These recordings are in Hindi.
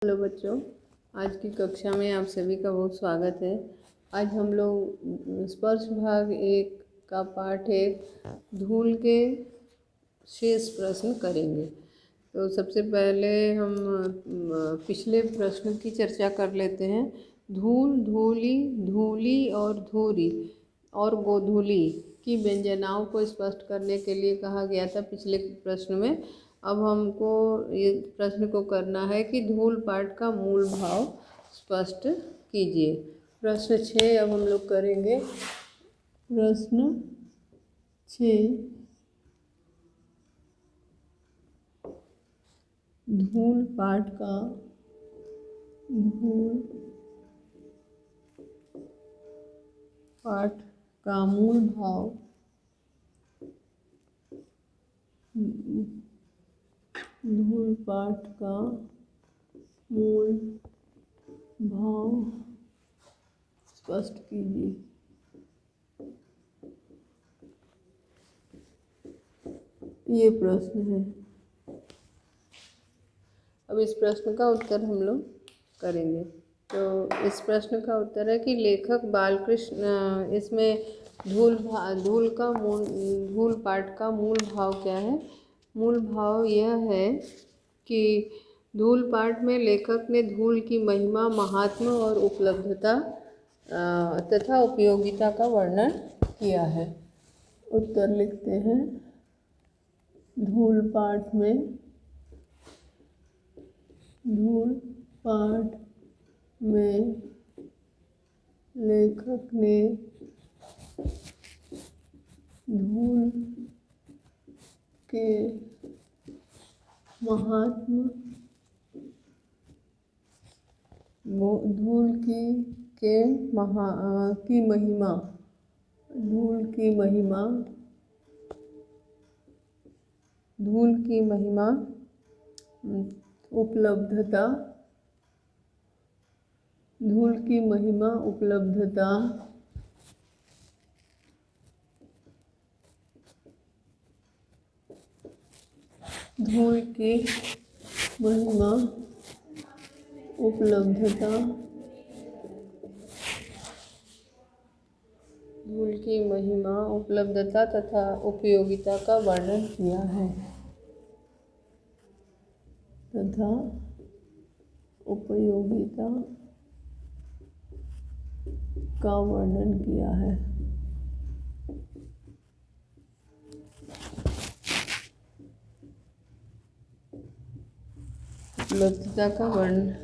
हेलो बच्चों, आज की कक्षा में आप सभी का बहुत स्वागत है। आज हम लोग स्पर्श भाग 1 का पाठ 1 धूल के शेष प्रश्न करेंगे। तो सबसे पहले हम पिछले प्रश्न की चर्चा कर लेते हैं। धूल, धूली, धूली और धूरी और गोधूली की व्यंजनाओं को स्पष्ट करने के लिए कहा गया था पिछले प्रश्न में। अब हमको ये प्रश्न को करना है कि धूल पाठ का मूल भाव स्पष्ट कीजिए। प्रश्न 6 अब हम लोग करेंगे। प्रश्न 6, धूल पाठ का मूल भाव धूल पाठ का मूल भाव स्पष्ट कीजिए। ये प्रश्न है। अब इस प्रश्न का उत्तर हम लोग करेंगे। तो इस प्रश्न का उत्तर है कि लेखक बालकृष्ण इसमें धूल पाठ का मूल भाव क्या है। मूल भाव यह है कि धूल पाठ में लेखक ने धूल की महिमा, महात्म्य और उपलब्धता तथा उपयोगिता का वर्णन किया है। उत्तर लिखते हैं। धूल पाठ में लेखक ने धूल के महात्म्य, धूल की महिमा, उपलब्धता, धूल की महिमा, उपलब्धता, धूल की महिमा, उपलब्धता, धूल की महिमा, उपलब्धता तथा उपयोगिता का वर्णन किया है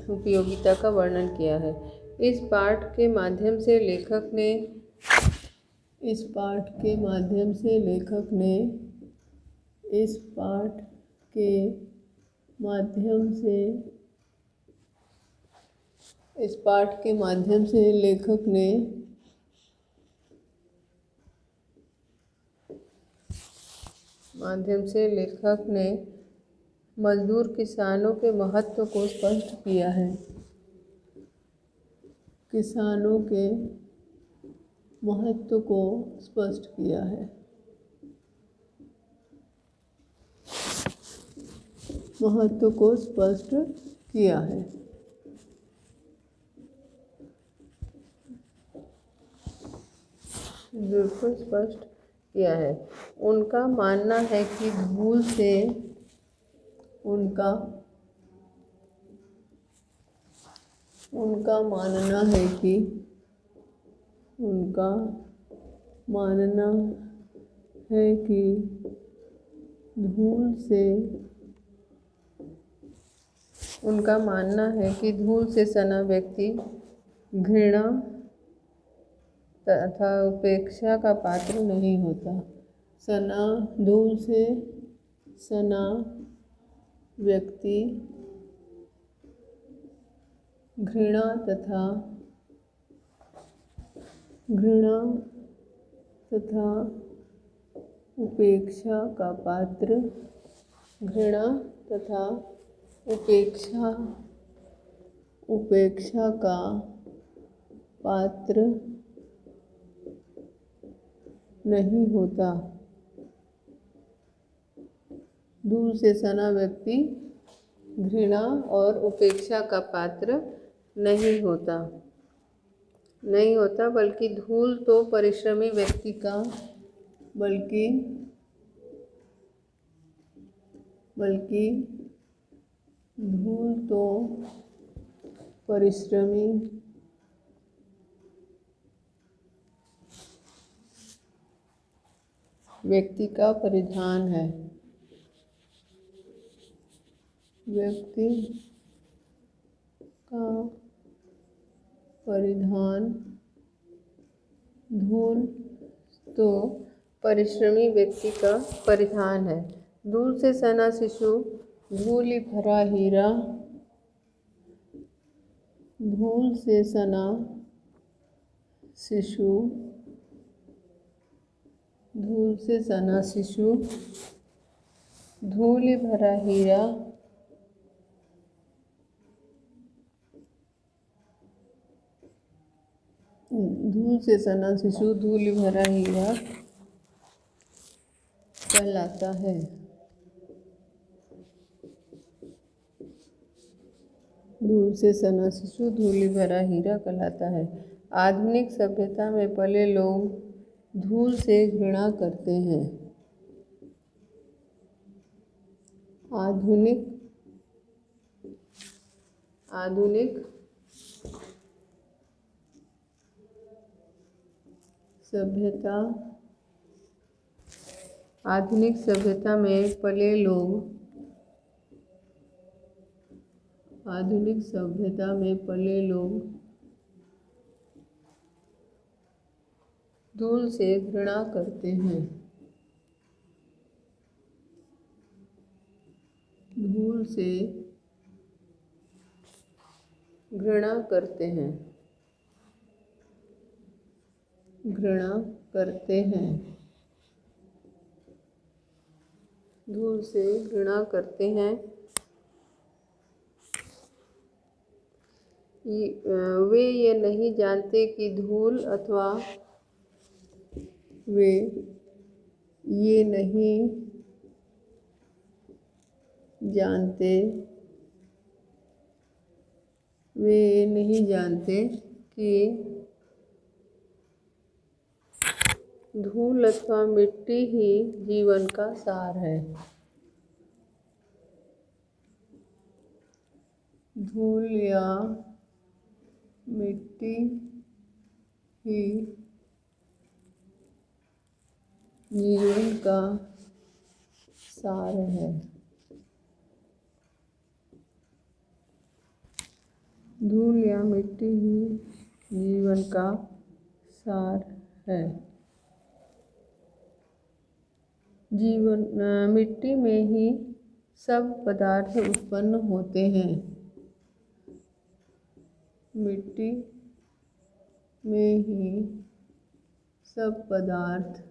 उपयोगिता का वर्णन किया है। इस पाठ के माध्यम से लेखक ने इस पाठ के माध्यम से लेखक ने मजदूर किसानों के महत्व को स्पष्ट किया है। किसानों के महत्व को स्पष्ट किया है। उनका मानना है कि धूल से सना व्यक्ति घृणा तथा उपेक्षा का पात्र नहीं होता। धूल से सना व्यक्ति घृणा तथा उपेक्षा का पात्र नहीं होता। धूल से सना व्यक्ति घृणा और उपेक्षा का पात्र नहीं होता बल्कि धूल तो परिश्रमी व्यक्ति का बल्कि धूल तो परिश्रमी व्यक्ति का परिधान है। व्यक्ति का परिधान धूल तो परिश्रमी व्यक्ति का परिधान है। धूल से सना शिशु धूलि भरा हीरा। धूल से सना शिशु धूलि भरा हीरा। धूल से सना शिशु धूलि भरा हीरा कहलाता है। धूल से सना शिशु धूलि भरा हीरा कहलाता है। आधुनिक सभ्यता में पले लोग धूल से घृणा करते हैं। आधुनिक सभ्यता में पले लोग धूल से घृणा करते हैं। धूल से घृणा करते हैं। धूल से घृणा करते हैं। वे ये नहीं जानते कि धूल अथवा वे ये नहीं जानते कि धूल अथवा मिट्टी ही जीवन का सार है। धूल या मिट्टी ही जीवन का सार है। धूल या मिट्टी ही जीवन का सार है। मिट्टी में ही सब पदार्थ उत्पन्न होते हैं। मिट्टी में ही सब पदार्थ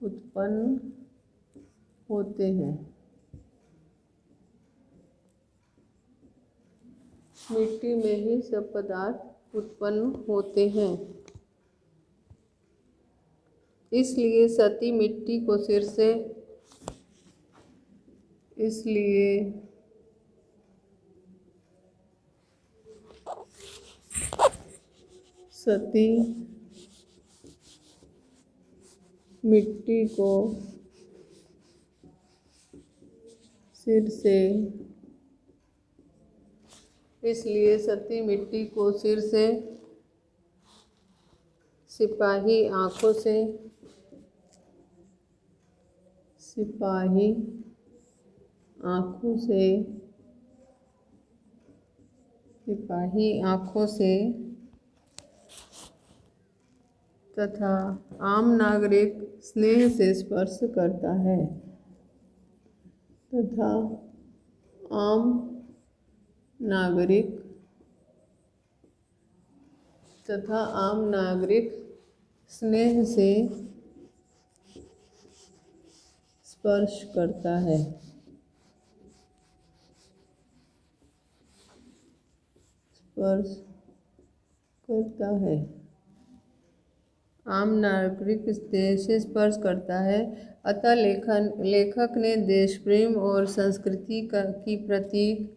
उत्पन्न होते हैं। मिट्टी में ही सब पदार्थ उत्पन्न होते हैं। इसलिए सती मिट्टी को सिर से सती मिट्टी को सिर से सिपाही आँखों से तथा आम नागरिक स्नेह से स्पर्श करता है। आम नागरिक स्नेह से स्पर्श करता है। आम नागरिक देश से स्पर्श करता है। अतः लेखक ने देश प्रेम और संस्कृति की प्रतीक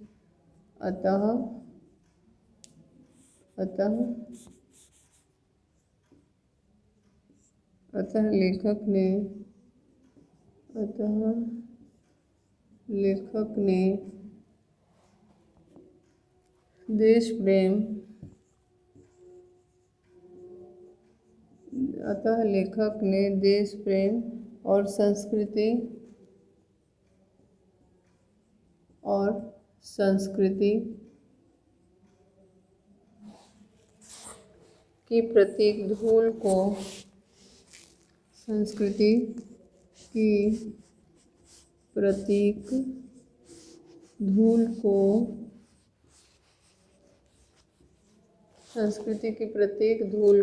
अतः लेखक ने देश प्रेम और संस्कृति की प्रतीक धूल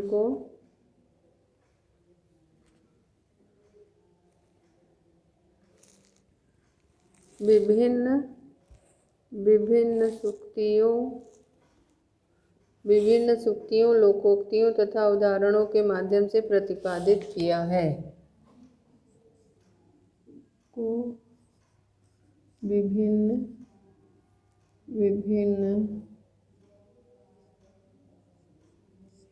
को विभिन्न सूक्तियों, लोकोक्तियों तथा उदाहरणों के माध्यम से प्रतिपादित किया है। विभिन्न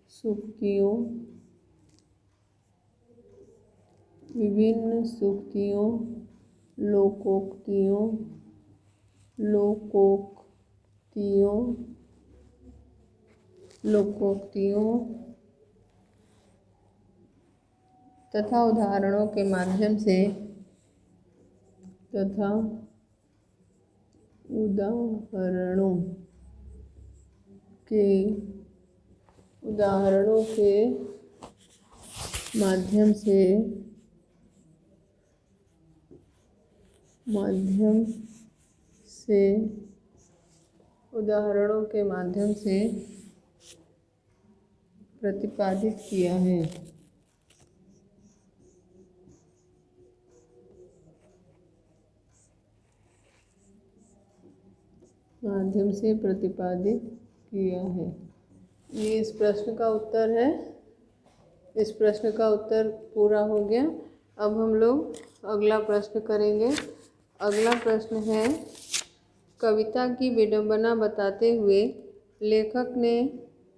सूक्तियों, लोकोक्तियों तथा उदाहरणों के माध्यम से प्रतिपादित किया है। ये इस प्रश्न का उत्तर है। इस प्रश्न का उत्तर पूरा हो गया। अब हम लोग अगला प्रश्न करेंगे। अगला प्रश्न है, कविता की विडंबना बताते हुए लेखक ने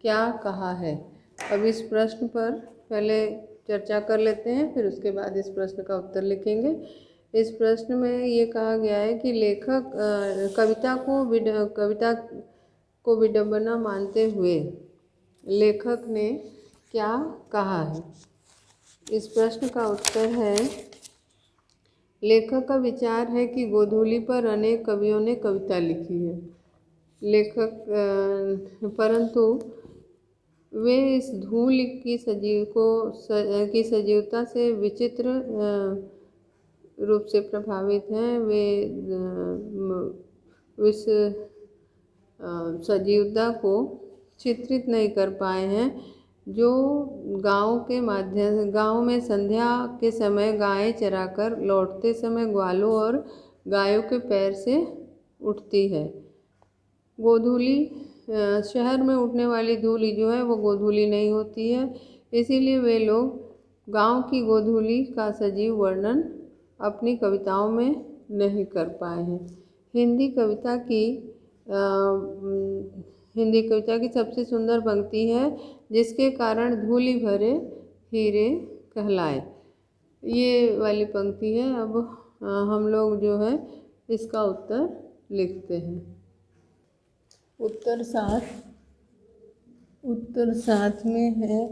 क्या कहा है। अब इस प्रश्न पर पहले चर्चा कर लेते हैं, फिर उसके बाद इस प्रश्न का उत्तर लिखेंगे। इस प्रश्न में ये कहा गया है कि लेखक कविता को विडंबना मानते हुए लेखक ने क्या कहा है। इस प्रश्न का उत्तर है, लेखक का विचार है कि गोधूली पर अनेक कवियों ने कविता लिखी है। परंतु वे इस धूल की सजीवता से विचित्र रूप से प्रभावित हैं। वे इस सजीवता को चित्रित नहीं कर पाए हैं, जो गांव में संध्या के समय गायें चराकर लौटते समय ग्वालों और गायों के पैर से उठती है। गोधूली शहर में उठने वाली धूली जो है वो गोधूली नहीं होती है, इसीलिए वे लोग गांव की गोधूली का सजीव वर्णन अपनी कविताओं में नहीं कर पाए हैं। हिंदी कविता की सबसे सुंदर पंक्ति है, जिसके कारण धूली भरे हीरे कहलाए। ये वाली पंक्ति है। अब हम लोग जो है इसका उत्तर लिखते हैं। उत्तर साथ में है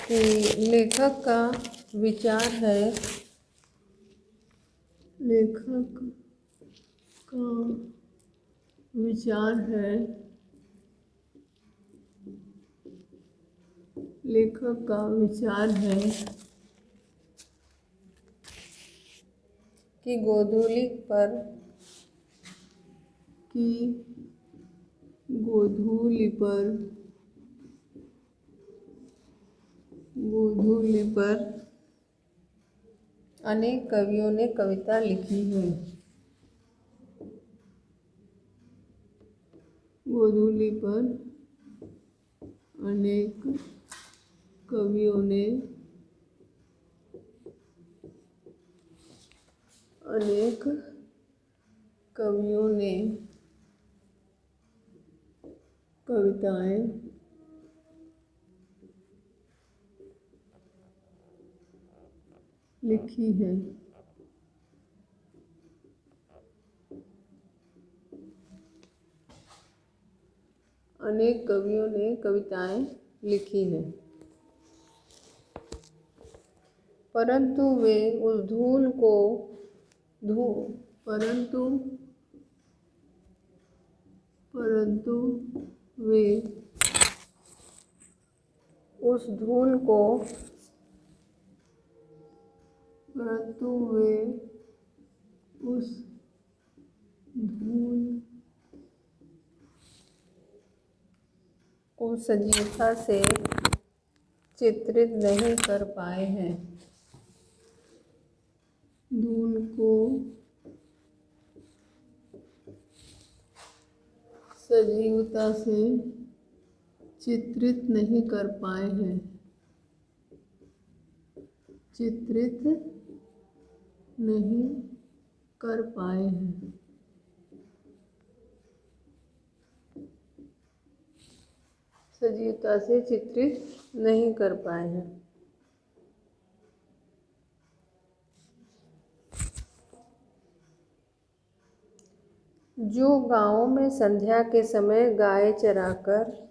कि लेखक का विचार है कि गोधूली पर अनेक कवियों ने कविता लिखी है। गोधूली पर अनेक कवियों ने अनेक कवियों ने कविताएं लिखी हैं। अनेक कवियों ने कविताएं लिखी हैं, परंतु वे उस धूल को परंतु वे उस धूल को सजीवता से चित्रित नहीं कर पाए हैं। धूल को सजीवता से चित्रित नहीं कर पाए हैं। चित्रित नहीं कर पाए हैं। सजीवता से चित्रित नहीं कर पाए हैं। जो गाँव में संध्या के समय गाय चराकर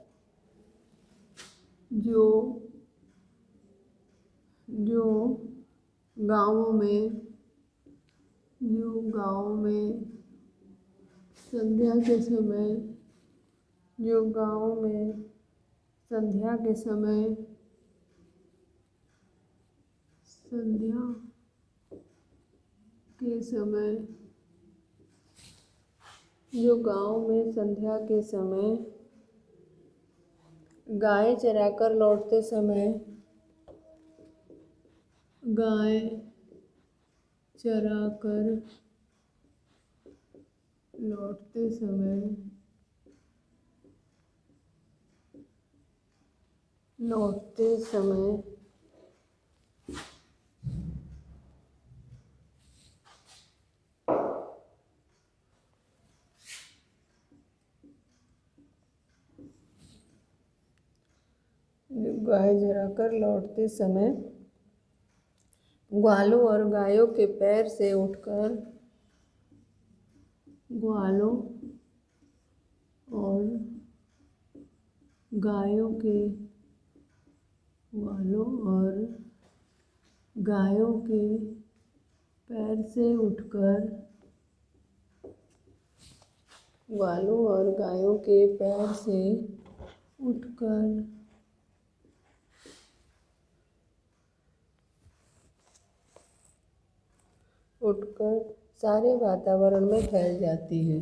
गाँव में संध्या के समय गाय चराकर लौटते समय ग्वालों और गायों के पैर से उठकर सारे वातावरण में फैल जाती है।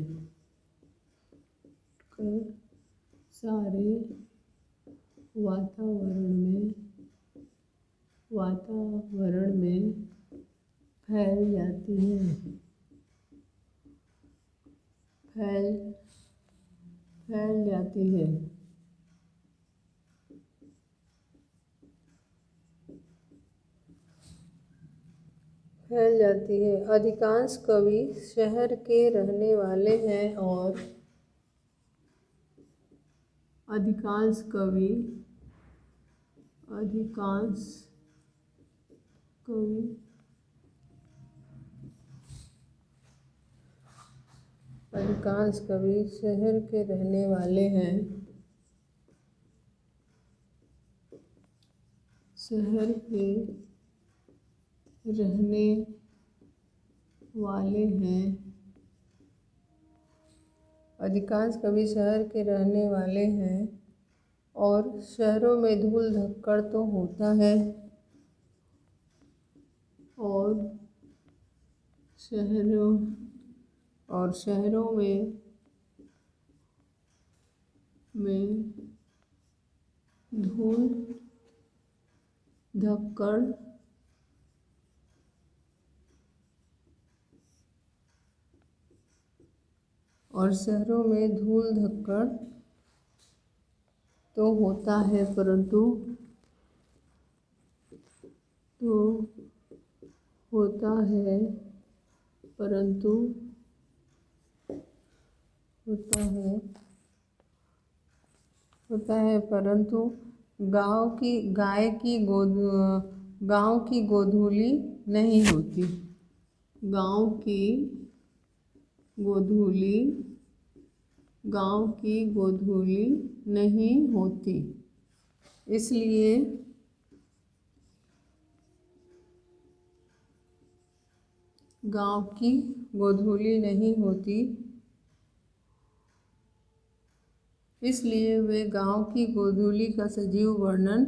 फैल जाती है। अधिकांश कवि शहर के रहने वाले हैं और अधिकांश कवि शहर के रहने वाले हैं। अधिकांश कवि शहर के रहने वाले हैं और शहरों में धूल धक्कड़ तो होता है और शहरों में धूल धक्कड़ तो होता है, परंतु परंतु परंतु गांव की गोधूली नहीं होती। गांव की गोधूली नहीं होती। इसलिए गांव की गोधूली नहीं होती, इसलिए वे गांव की गोधूली का सजीव वर्णन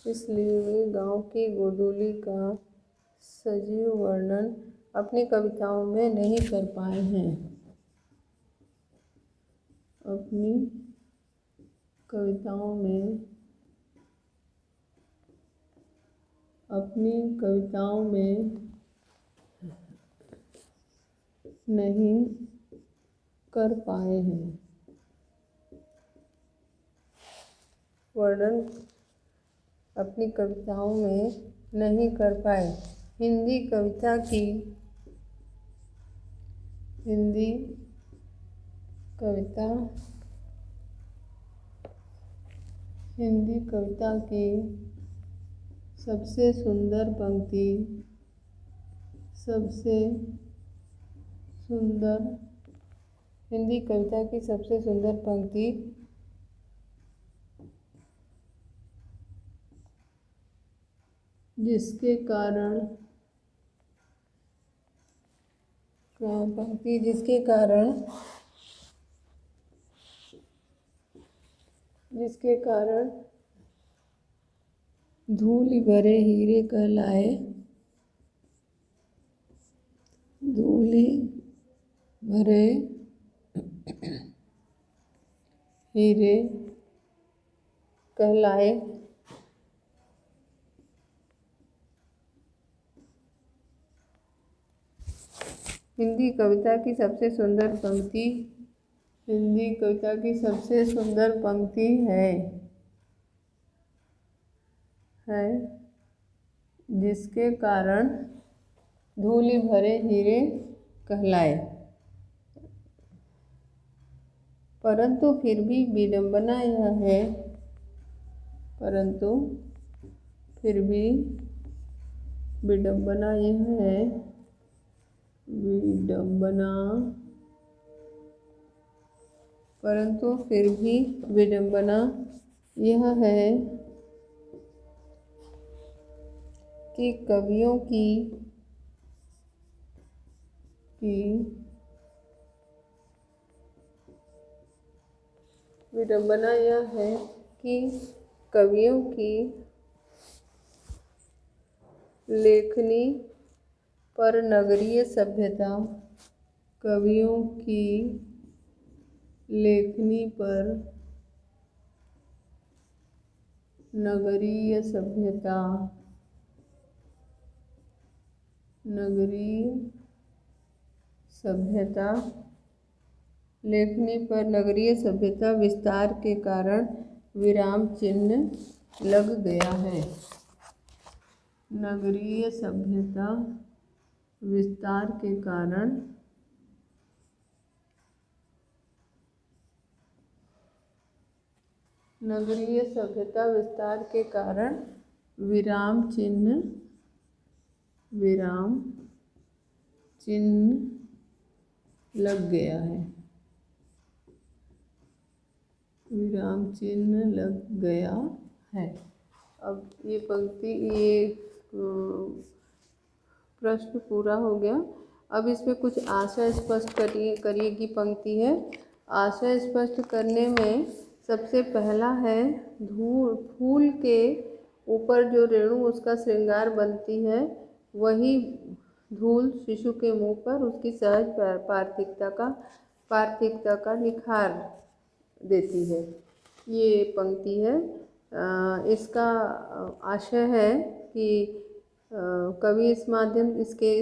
इसलिए वे गांव की गोधूली का सजीव वर्णन अपनी कविताओं में नहीं कर पाए हैं। अपनी कविताओं में नहीं कर पाए हैं। वर्णन अपनी कविताओं में नहीं कर पाए। हिंदी कविता की सबसे सुंदर पंक्ति हिंदी कविता की सबसे सुंदर पंक्ति जिसके कारण धूलि भरे हीरे कहलाए। धूलि भरे हीरे कहलाए। हिंदी कविता की सबसे सुंदर पंक्ति है जिसके कारण धूलि भरे हीरे कहलाए। परंतु फिर भी विडंबना यह है कि कवियों की लेखनी पर नगरीय सभ्यता विस्तार के कारण विराम चिन्ह लग गया है। नगरीय सभ्यता विस्तार के कारण विराम चिन्ह लग गया है। अब ये पंक्ति प्रश्न पूरा हो गया। अब इसमें कुछ आशय स्पष्ट करिए की पंक्ति है। आशय स्पष्ट करने में सबसे पहला है फूल के ऊपर जो रेणु उसका श्रृंगार बनती है, वही धूल शिशु के मुंह पर उसकी सहज पार्थिकता का निखार देती है। ये पंक्ति है। इसका आशय है कि कवि इस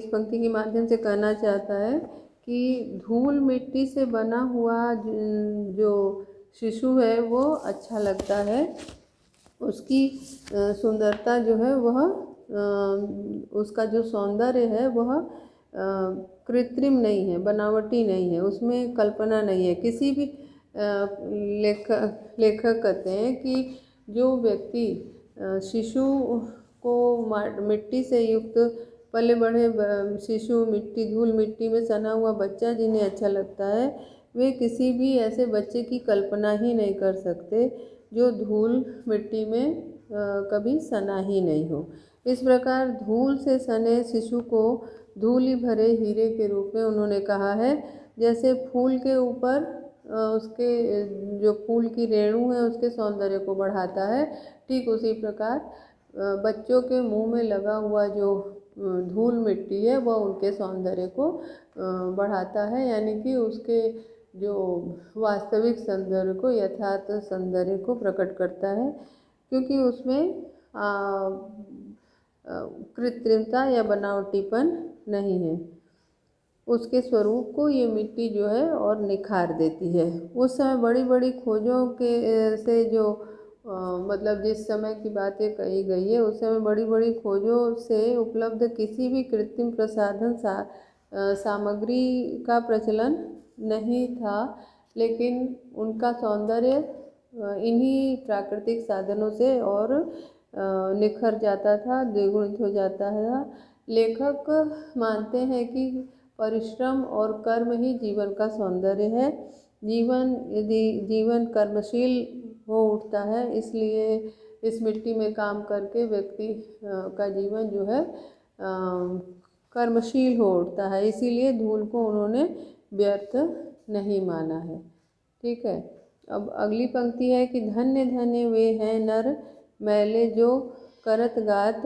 पंक्ति के माध्यम से कहना चाहता है कि धूल मिट्टी से बना हुआ जो शिशु है वो अच्छा लगता है। उसकी सुंदरता जो है वह उसका जो सौंदर्य है वह कृत्रिम नहीं है, बनावटी नहीं है, उसमें कल्पना नहीं है। किसी भी लेखक कहते हैं कि जो व्यक्ति शिशु को मिट्टी से युक्त पले बढ़े शिशु धूल मिट्टी में सना हुआ बच्चा जिन्हें अच्छा लगता है, वे किसी भी ऐसे बच्चे की कल्पना ही नहीं कर सकते जो धूल मिट्टी में कभी सना ही नहीं हो। इस प्रकार धूल से सने शिशु को धूलि भरे हीरे के रूप में उन्होंने कहा है। जैसे फूल के ऊपर उसके जो फूल की रेणु है उसके सौंदर्य को बढ़ाता है, ठीक उसी प्रकार बच्चों के मुंह में लगा हुआ जो धूल मिट्टी है वह उनके सौंदर्य को बढ़ाता है, यानी कि उसके जो वास्तविक सौंदर्य को, यथार्थ सौंदर्य को प्रकट करता है, क्योंकि उसमें कृत्रिमता या बनावटीपन नहीं है। उसके स्वरूप को ये मिट्टी जो है और निखार देती है। उस समय बड़ी बड़ी खोजों के से जो मतलब जिस समय की बातें कही गई है, उस समय बड़ी बड़ी खोजों से उपलब्ध किसी भी कृत्रिम प्रसाधन सामग्री का प्रचलन नहीं था, लेकिन उनका सौंदर्य इन्हीं प्राकृतिक साधनों से और निखर जाता था, द्विगुणित हो जाता है। लेखक मानते हैं कि परिश्रम और कर्म ही जीवन का सौंदर्य है। यदि जीवन कर्मशील हो उठता है, इसलिए इस मिट्टी में काम करके व्यक्ति का जीवन जो है कर्मशील हो उठता है, इसीलिए धूल को उन्होंने व्यर्थ नहीं माना है। ठीक है। अब अगली पंक्ति है कि धन्य धन्य वे हैं नर मैले जो करत गात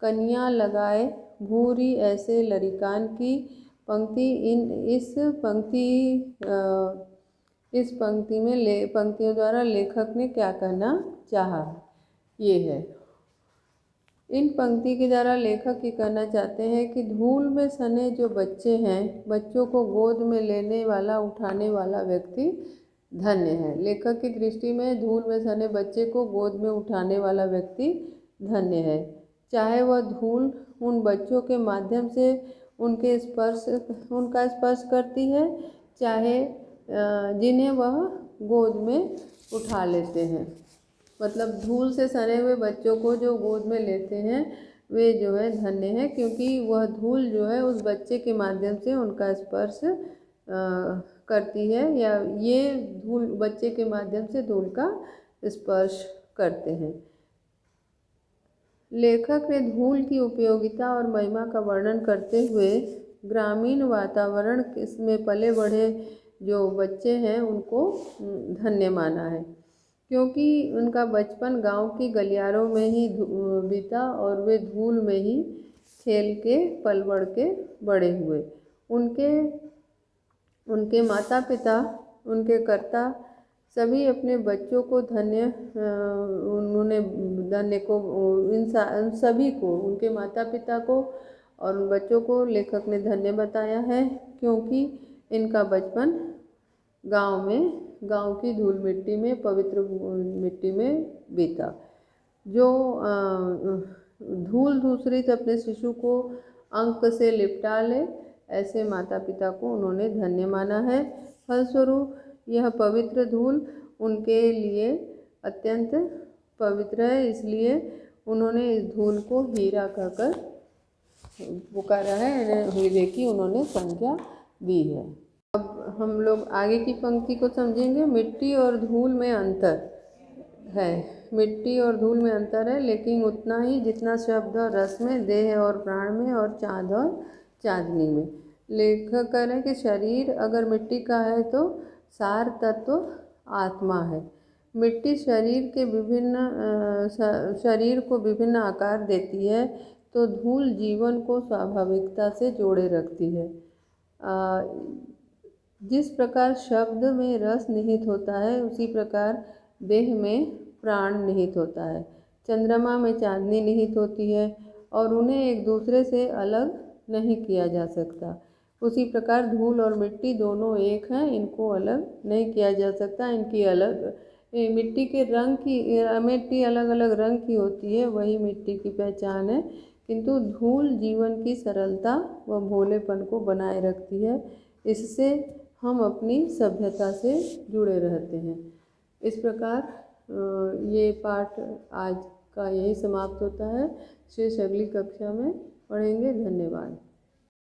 कन्या लगाए भूरी ऐसे लरिकान की पंक्ति। इस पंक्तियों द्वारा लेखक ने क्या कहना चाहा, ये है। इन पंक्ति के द्वारा लेखक ये कहना चाहते हैं कि धूल में सने जो बच्चे हैं, बच्चों को गोद में लेने वाला, उठाने वाला व्यक्ति धन्य है। लेखक की दृष्टि में धूल में सने बच्चे को गोद में उठाने वाला व्यक्ति धन्य है। चाहे वह धूल उन बच्चों के माध्यम से उनका स्पर्श करती है, चाहे जिन्हें वह गोद में उठा लेते हैं। मतलब धूल से सने हुए बच्चों को जो गोद में लेते हैं वे जो है धन्य है, क्योंकि वह धूल जो है उस बच्चे के माध्यम से उनका स्पर्श करती है, या ये धूल बच्चे के माध्यम से धूल का स्पर्श करते हैं। लेखक ने धूल की उपयोगिता और महिमा का वर्णन करते हुए ग्रामीण वातावरण में पले बढ़े जो बच्चे हैं उनको धन्य माना है, क्योंकि उनका बचपन गांव की गलियारों में ही बीता और वे धूल में ही खेल के पल बढ़ के बड़े हुए। उनके माता पिता, उनके कर्ता सभी अपने बच्चों को इन सभी को, उनके माता पिता को और उन बच्चों को लेखक ने धन्य बताया है, क्योंकि इनका बचपन गांव की धूल मिट्टी में, पवित्र मिट्टी में बीता। जो धूल दूसरित अपने शिशु को अंक से लिपटा ले, ऐसे माता पिता को उन्होंने धन्य माना है। फलस्वरूप यह पवित्र धूल उनके लिए अत्यंत पवित्र है, इसलिए उन्होंने इस धूल को हीरा कहकर पुकारा है, हीरे की उन्होंने संज्ञा दी है। अब हम लोग आगे की पंक्ति को समझेंगे। मिट्टी और धूल में अंतर। है। मिट्टी और धूल में अंतर है, लेकिन उतना ही जितना शब्द और रस में, देह और प्राण में, और चाँद और चाँदनी में। लेखक कह रहे हैं कि शरीर अगर मिट्टी का है तो सार तत्व आत्मा है। मिट्टी शरीर को विभिन्न आकार देती है, तो धूल जीवन को स्वाभाविकता से जोड़े रखती है। जिस प्रकार शब्द में रस निहित होता है, उसी प्रकार देह में प्राण निहित होता है। चंद्रमा में चांदनी निहित होती है और उन्हें एक दूसरे से अलग नहीं किया जा सकता। उसी प्रकार धूल और मिट्टी दोनों एक हैं, इनको अलग नहीं किया जा सकता। इनकी मिट्टी अलग अलग रंग की होती है, वही मिट्टी की पहचान है। किंतु धूल जीवन की सरलता व भोलेपन को बनाए रखती है। इससे हम अपनी सभ्यता से जुड़े रहते हैं। इस प्रकार ये पाठ आज का यही समाप्त होता है। शेष अगली कक्षा में पढ़ेंगे। धन्यवाद।